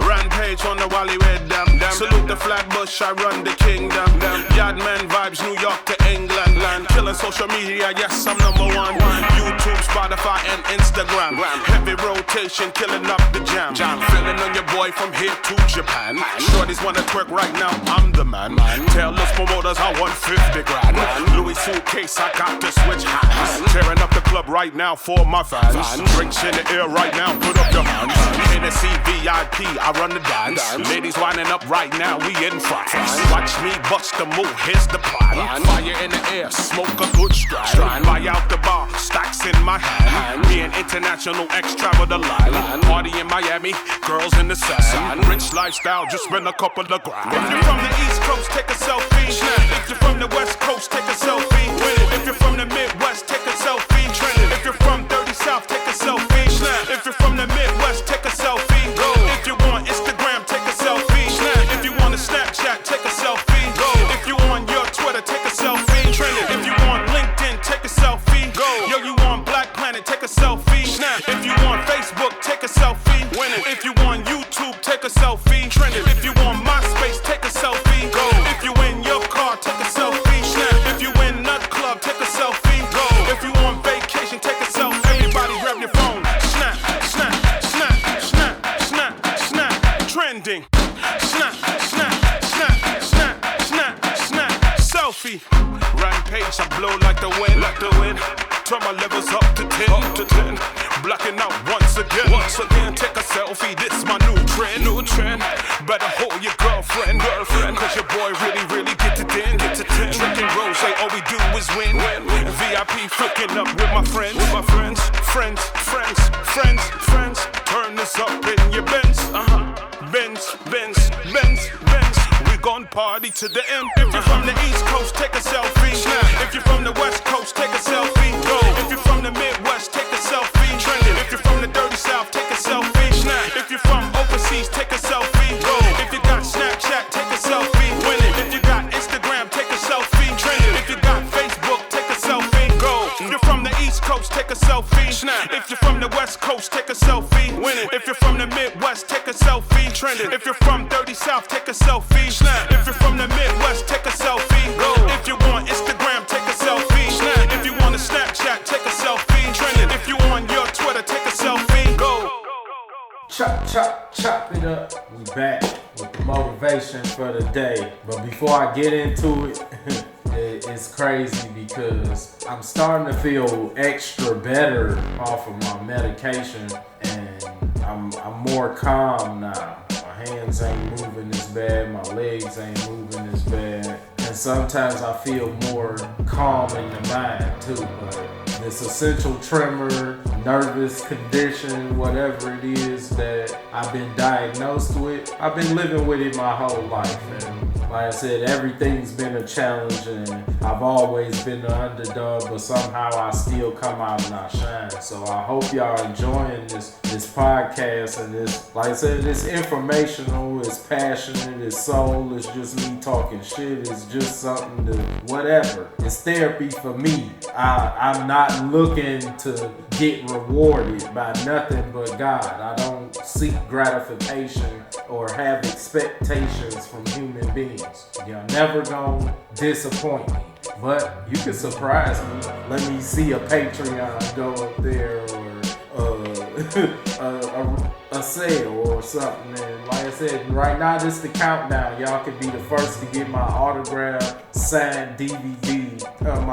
Rampage on the Wally Red Dam. Salute the Flatbush, I run the kingdom. Yardman vibes, New York to England. Killing social media, yes, I'm number one. YouTube, Spotify, and Instagram. Heavy rotation, killing up the jam. Feeling on your boy from here to Japan. Shorties wanna twerk right now, I'm the man. Tell those promoters I want 50 grand. Louis suitcase, I got to switch hands. Tearing up the club right now for my fans. Drinks in the air right now, put up your hands. Hennessy VIP, I run the dance. Ladies winding up right now, we in France. Watch me bust the move, here's the plan. Fire in the air, smoke a good strand. Buy out the bar, stacks in my hand. Me and international ex travel the line. Party in Miami, girls in the sand. Rich lifestyle, just spend a couple of grand. If you're from the East Coast, take a selfie. If you're from the West Coast, take a selfie. If you're from the Midwest, take a selfie. If you're from Dirty South, take a selfie. If you're from the Midwest, take a selfie. If you want Instagram, take a selfie. If you want a Snapchat, take a selfie. If you on your Twitter, take a selfie. If you want LinkedIn, take a selfie. Yo, you want Black Planet, take a selfie. If you want Facebook, take a selfie. If you want YouTube, take a selfie. If you want MySpace, take a selfie. If you in your car, take a selfie. If you in nut club, take a selfie. If you on vacation, take a selfie. Everybody grab your phone. Snap, snap, snap, snap, snap, snap. Trending. Snap, snap, snap, snap, snap, snap. Selfie. Rampage, I blow like the wind, like the wind. Turn my levels up to 10, up to 10. Blacking out once again, take a selfie. This my new trend, new trend. Better hold your girlfriend, cause your boy really get it in, get it in. Drinking rose, all we do is win. VIP fucking up with my friends, friends. Turn this up in your Benz, Benz. We gon' party to the end. If you're from the East Coast, take a selfie. If you're from the West Coast, take a selfie. If you're from the Midwest, take a selfie. If you're from the Dirty South, take a selfie. If you're from overseas, take a selfie. If you got Snapchat, take a selfie. If you got Instagram, take a selfie. If you got Facebook, take a selfie. If you're from the East Coast, take a selfie. If you're from the West Coast, take a selfie. If you're from the Midwest, take a selfie. If you're from Dirty South, take a selfie. If you're from the Midwest, take a selfie. If you want Instagram, take a selfie. If you want a Snapchat, take a selfie. If you on your Twitter, take a selfie. Go. Chop it up. We back with the motivation for the day. But before I get into it, it's crazy because I'm starting to feel extra better off of my medication, and I'm more calm now. My hands ain't moving as bad, my legs ain't moving as bad, and sometimes I feel more calm in the mind too. But this essential tremor, nervous condition, whatever it is that I've been diagnosed with, I've been living with it my whole life. And like I said, everything's been a challenge, and I've always been the underdog, but somehow I still come out and I shine. So I hope y'all enjoying this podcast, and this, like I said, it's informational, it's passionate, it's soul, it's just me talking shit, it's just something to whatever. It's therapy for me. I'm not looking to get rewarded by nothing but God. I don't seek gratification or have expectations from human beings. You're never gonna disappoint me, but you can surprise me. Let me see a Patreon go up there, or a sale or something. And like I said, right now this is the countdown. Y'all can be the first to get my autographed signed DVD of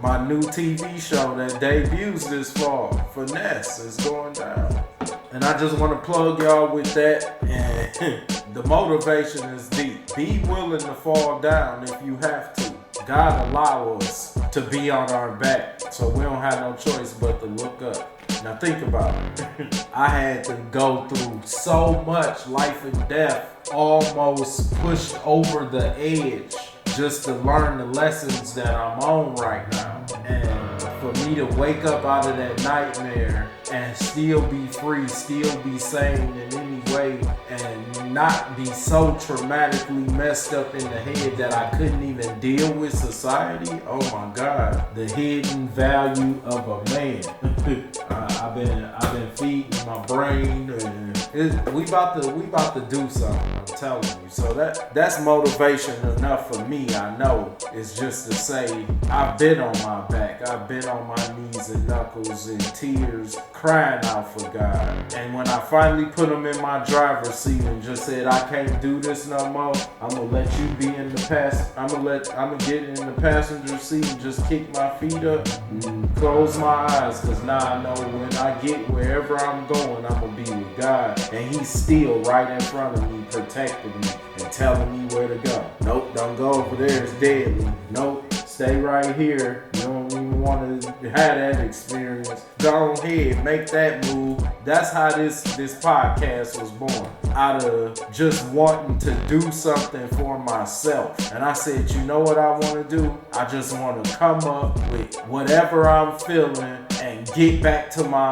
my new TV show that debuts this fall. Finesse is going down. And I just want to plug y'all with that. And the motivation is deep. Be willing to fall down if you have to. God allow us to be on our back, so we don't have no choice but to look up. Now think about it. I had to go through so much life and death, almost pushed over the edge just to learn the lessons that I'm on right now. And for me to wake up out of that nightmare and still be free, still be sane in any way and not be so traumatically messed up in the head that I couldn't even deal with society. Oh my God, the hidden value of a man. I've been feeding my brain, and we about to do something. I'm telling you. So that's motivation enough for me. I know. It's just to say I've been on my back. I've been on my knees and knuckles in tears, crying out for God. And when I finally put him in my driver's seat and just said, I can't do this no more, I'm gonna let you be in the I'm gonna get in the passenger seat and just kick my feet up and close my eyes, cause now I know when I get wherever I'm going, I'm gonna be with God. And he's still right in front of me, protecting me and telling me where to go. Nope, don't go over there, it's deadly. Nope, stay right here. You don't even want to have that experience. Go ahead, make that move. That's how this podcast was born. Out of just wanting to do something for myself. And I said, you know what I want to do? I just want to come up with whatever I'm feeling and get back to my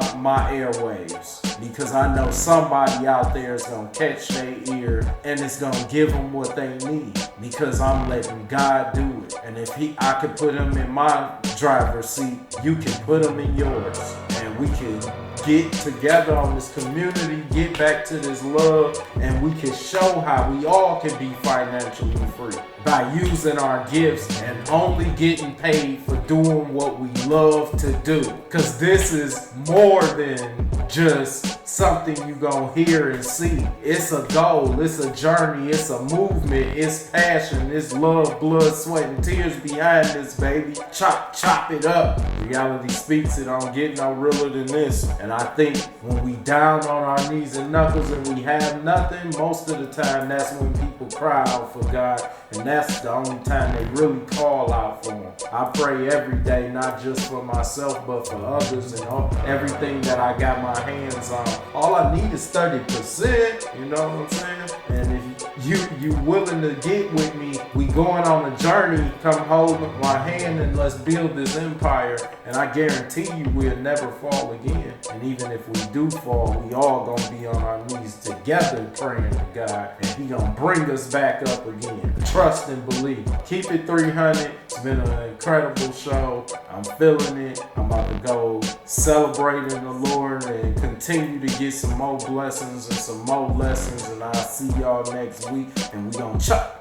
airwaves. Because I know somebody out there is going to catch their ear and it's going to give them what they need. Because I'm letting God do it. And if I could put him in my driver's seat, you can put him in yours. And we can get together on this community, get back to this love, and we can show how we all can be financially free by using our gifts and only getting paid for doing what we love to do. Because this is more than just something you gonna hear and see. It's a goal, it's a journey, it's a movement, it's passion, it's love, blood, sweat, and tears behind this, baby. Chop it up. Reality speaks, it don't get no realer than this. And I think when we down on our knees and knuckles and we have nothing, most of the time that's when people cry out for God. And that's the only time they really call out for him. I pray every day, not just for myself, but for others and everything that I got my hands on. All I need is 30%, you know what I'm saying? And if you willing to get with me, we going on a journey, come hold my hand and let's build this empire. And I guarantee you we'll never fall again. And even if we do fall, we all gonna be on our knees together praying to God. And he gonna bring us back up again. Trust and believe. Keep it 300. It's been an incredible show. I'm feeling it. I'm about to go celebrating the Lord and continue to get some more blessings and some more lessons. And I'll see y'all next week. And we gonna chop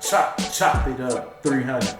it up. 300.